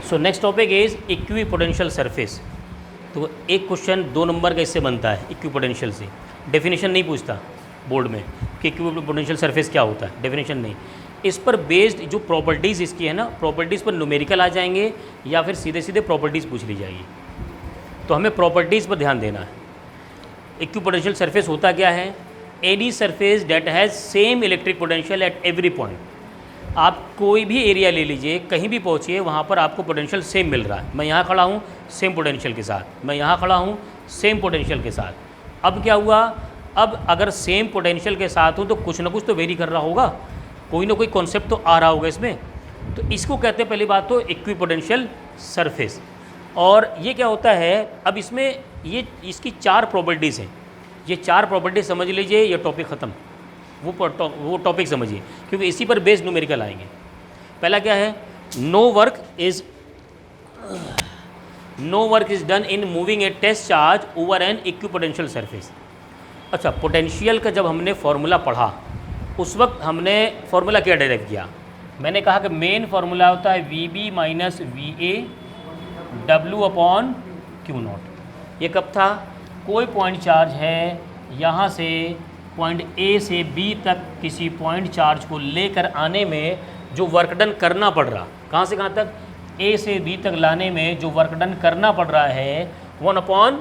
So next topic is equipotential surface. तो एक question 2 number का इससे बनता है इक्विपोटेंशियल से। डेफिनेशन नहीं पूछता बोर्ड में कि इक्विपोटेंशियल सरफेस क्या होता है, डेफिनेशन नहीं। इस पर बेस्ड जो प्रॉपर्टीज़ इसकी है ना, प्रॉपर्टीज़ पर न्यूमेरिकल आ जाएंगे या फिर सीधे सीधे प्रॉपर्टीज़ पूछ ली जाएगी। तो हमें प्रॉपर्टीज़ पर ध्यान देना है। इक्विपोटेंशियल सरफेस होता क्या है? Any surface that has same electric potential at every point. आप कोई भी एरिया ले लीजिए, कहीं भी पहुँचिए, वहाँ पर आपको पोटेंशियल सेम मिल रहा है। मैं यहाँ खड़ा हूँ सेम पोटेंशियल के साथ, मैं यहाँ खड़ा हूँ सेम पोटेंशियल के साथ। अब क्या हुआ? अब अगर सेम पोटेंशियल के साथ हूँ तो कुछ ना कुछ तो वेरी कर रहा होगा, कोई ना कोई कॉन्सेप्ट तो आ रहा होगा इसमें। तो इसको कहते हैं पहली बात तो इक्विपोटेंशियल सरफेस। और ये क्या होता है? अब इसमें ये इसकी 4 प्रॉपर्टीज़ हैं। ये 4 प्रॉपर्टीज समझ लीजिए, ये टॉपिक ख़त्म। वो टॉपिक समझिए, क्योंकि इसी पर बेस्ड न्यूमेरिकल आएंगे। पहला क्या है? No work is done in moving a test charge over an equipotential surface. अच्छा, पोटेंशियल का जब हमने फॉर्मूला पढ़ा उस वक्त हमने फॉर्मूला क्या डेराइव किया? मैंने कहा कि मेन फार्मूला होता है VB माइनस VA W/Q0। ये कब था? कोई पॉइंट चार्ज है, यहाँ से पॉइंट A से B तक किसी पॉइंट चार्ज को लेकर आने में जो वर्क डन करना पड़ रहा, कहाँ से कहाँ तक? A से B तक लाने में जो वर्क डन करना पड़ रहा है 1/,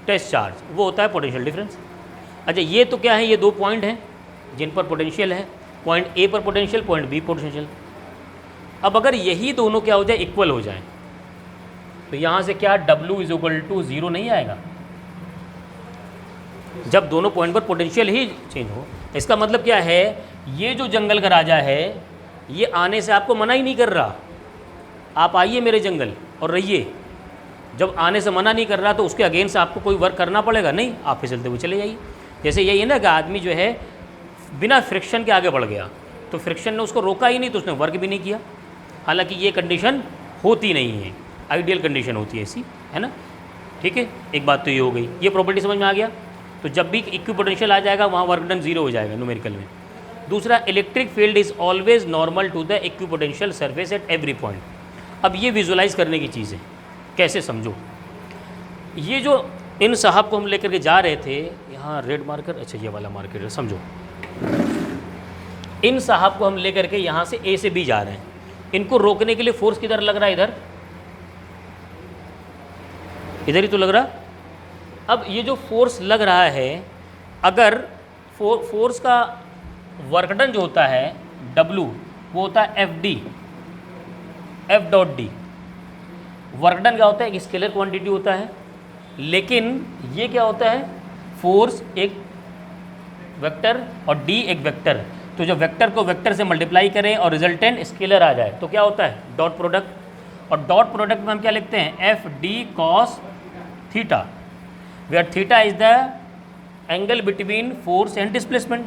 टेस्ट चार्ज, वो होता है पोटेंशियल डिफरेंस। अच्छा, ये तो क्या है? ये 2 पॉइंट हैं जिन पर पोटेंशियल है, पॉइंट A पर पोटेंशियल, पॉइंट B पोटेंशियल। अब अगर यही दोनों क्या हो जाए? इक्वल हो जाए, तो यहाँ से क्या W = 0 नहीं आएगा? जब दोनों पॉइंट पर पोटेंशियल ही चेंज हो। इसका मतलब क्या है? ये जो जंगल का राजा है ये आने से आपको मना ही नहीं कर रहा, आप आइए मेरे जंगल और रहिए। जब आने से मना नहीं कर रहा तो उसके अगेंस्ट आपको कोई वर्क करना पड़ेगा? नहीं, आप फिसलते हुए चले जाइए। जैसे यही है ना कि आदमी जो है बिना फ्रिक्शन के आगे बढ़ गया, तो फ्रिक्शन ने उसको रोका ही नहीं, तो उसने वर्क भी नहीं किया। हालांकि ये कंडीशन होती नहीं है, आइडियल कंडीशन होती है ऐसी, है ना? ठीक है, एक बात तो ये हो गई। ये प्रॉपर्टी समझ में आ गया। तो जब भी इक्विपोटेंशियल आ जाएगा वहाँ वर्क डन 0 हो जाएगा न्यूमेरिकल में। दूसरा, electric field is always normal to the equipotential surface at every point. अब ये विजुलाइज करने की चीज़ है, कैसे समझो? ये जो इन साहब को हम लेकर के जा रहे थे, यहाँ रेड मार्कर, अच्छा ये वाला मार्कर है, समझो। इन साहब को हम लेकर के यहाँ से A से B जा रहे हैं, इनको रोकने के लिए फोर्स किधर लग रहा है? इधर ही तो लग रहा। अब ये जो फोर्स लग रहा है, अगर फोर्स का वर्क डन जो होता है W, वो होता है F.D। वर्क डन क्या होता है? एक स्केलर क्वांटिटी होता है, लेकिन ये क्या होता है? फोर्स एक वेक्टर और D एक वेक्टर। तो जब वेक्टर को वेक्टर से मल्टीप्लाई करें और रिजल्टेंट स्केलर आ जाए तो क्या होता है? Dot product. और डॉट प्रोडक्ट में हम क्या लिखते हैं? FD cos theta, where theta is the angle between force and displacement.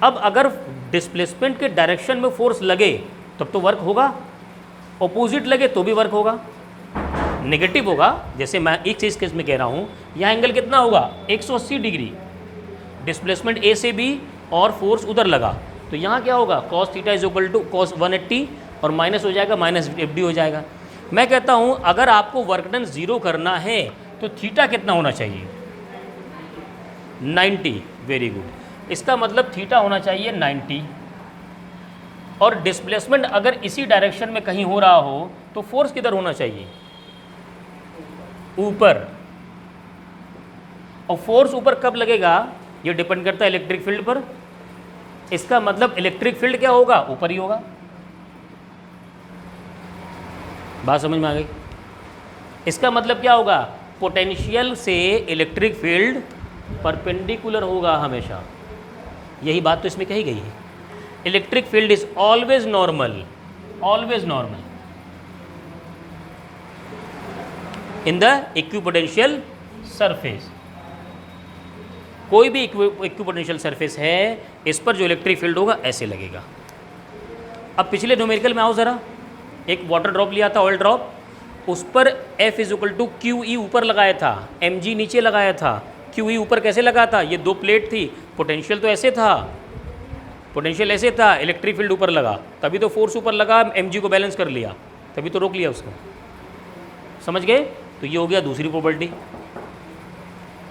अब अगर डिस्प्लेसमेंट के डायरेक्शन में फोर्स लगे तब तो वर्क होगा, ऑपोजिट लगे तो भी वर्क होगा, नेगेटिव होगा। जैसे मैं एक चीज़ केस में कह रहा हूँ, यहाँ एंगल कितना होगा? 180 डिग्री, डिस्प्लेसमेंट A से B और फोर्स उधर लगा, तो यहाँ क्या होगा? cos थीटा = cos 180 और माइनस हो जाएगा, माइनस FD हो जाएगा। मैं कहता हूँ अगर आपको वर्क डन 0 करना है तो थीटा कितना होना चाहिए? 90। Very good. इसका मतलब थीटा होना चाहिए 90। और डिस्प्लेसमेंट अगर इसी डायरेक्शन में कहीं हो रहा हो तो फोर्स किधर होना चाहिए? ऊपर। और फोर्स ऊपर कब लगेगा? ये डिपेंड करता है इलेक्ट्रिक फील्ड पर। इसका मतलब इलेक्ट्रिक फील्ड क्या होगा? ऊपर ही होगा। बात समझ में आ गई? इसका मतलब क्या होगा? पोटेंशियल से इलेक्ट्रिक फील्ड परपेंडिकुलर होगा हमेशा। यही बात तो इसमें कही गई है। Electric field is always normal, always normal in the equipotential surface. कोई भी इक्विपोटेंशियल सरफेस है, इस पर जो इलेक्ट्रिक फील्ड होगा ऐसे लगेगा। अब पिछले न्यूमेरिकल में आओ ज़रा। एक वाटर ड्रॉप लिया था, ऑयल ड्रॉप, उस पर F = QE ऊपर लगाया था, mg नीचे लगाया था। QE ऊपर कैसे लगा था? ये 2 प्लेट थी, पोटेंशियल तो ऐसे था, पोटेंशियल ऐसे था, इलेक्ट्रिक फील्ड ऊपर लगा, तभी तो फोर्स ऊपर लगा, mg को बैलेंस कर लिया। तभी तो रोक लिया उसको, समझ गए। तो ये हो गया दूसरी प्रॉपर्टी।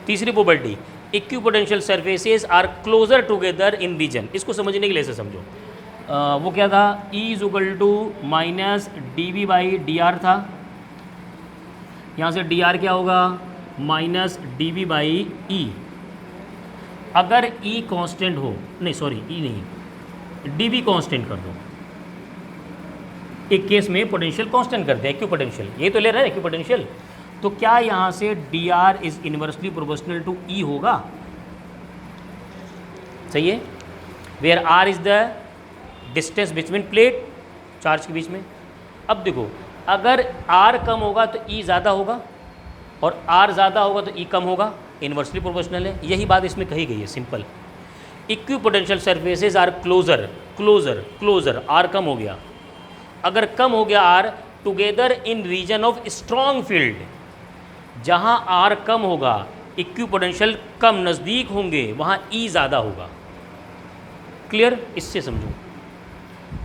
तीसरी property, equipotential surfaces are closer together in region. इसको समझने के लिए ऐसे समझो, वो क्या था, E is equal to minus dV by dr था, यहाँ से dr क्या होगा, माइनस dV बाई E। अगर E कांस्टेंट हो, नहीं सॉरी E नहीं, dV कांस्टेंट कर दो, एक केस में पोटेंशियल कांस्टेंट करते हैं इक्विपोटेंशियल, ये तो ले रहा है इक्विपोटेंशियल, तो क्या यहाँ से dr is inversely proportional to E होगा, सही है, where r is the distance between plate, charge के बीच में। अब देखो, अगर r कम होगा तो E ज़्यादा होगा, और r ज़्यादा होगा तो E कम होगा, इनवर्सली प्रोपोर्शनल है, यही बात इसमें कही गई है, simple. Equipotential surfaces are closer, closer closer, r कम हो गया, अगर कम हो गया r, together in region of strong field, जहाँ r कम होगा, इक्विपोटेंशियल कम नज़दीक होंगे, वहाँ E ज़्यादा होगा। क्लियर, इससे समझो,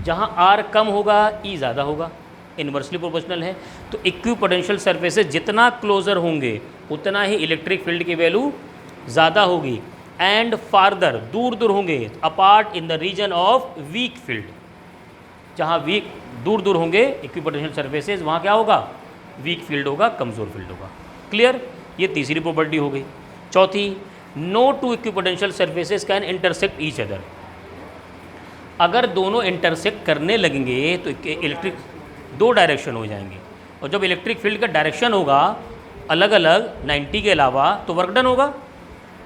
जहाँ r कम होगा E ज़्यादा होगा, इन्वर्सली प्रोपोर्शनल है। तो इक्विपोटेंशियल सरफेसेस जितना क्लोजर होंगे उतना ही इलेक्ट्रिक फील्ड की वैल्यू ज़्यादा होगी, एंड फार्दर, दूर दूर होंगे, apart in the region of weak field, जहाँ वीक दूर दूर होंगे इक्विपोटेंशियल सरफेसेस, वहाँ क्या होगा, वीक फील्ड होगा, कमज़ोर फील्ड होगा। क्लियर, ये तीसरी प्रॉपर्टी हो गई। चौथी, no two equipotential surfaces can intersect each other. अगर दोनों इंटरसेक्ट करने लगेंगे तो इलेक्ट्रिक दो डायरेक्शन हो जाएंगे, और जब इलेक्ट्रिक फील्ड का डायरेक्शन होगा अलग अलग 90 के अलावा, तो वर्क डन होगा,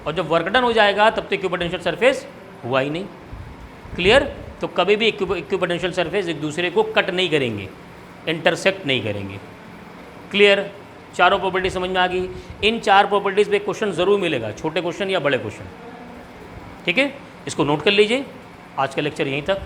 और जब वर्क डन हो जाएगा तब तो इक्विपोटेंशियल सरफेस हुआ ही नहीं। क्लियर, तो कभी भी इक्विपोटेंशियल सरफेस एक दूसरे को कट नहीं करेंगे, इंटरसेक्ट नहीं करेंगे। क्लियर, चारों प्रॉपर्टी समझ में आ गई। इन चार प्रॉपर्टीज़ पे क्वेश्चन ज़रूर मिलेगा, छोटे क्वेश्चन या बड़े क्वेश्चन, ठीक है, इसको नोट कर लीजिए। आज का लेक्चर यहीं तक।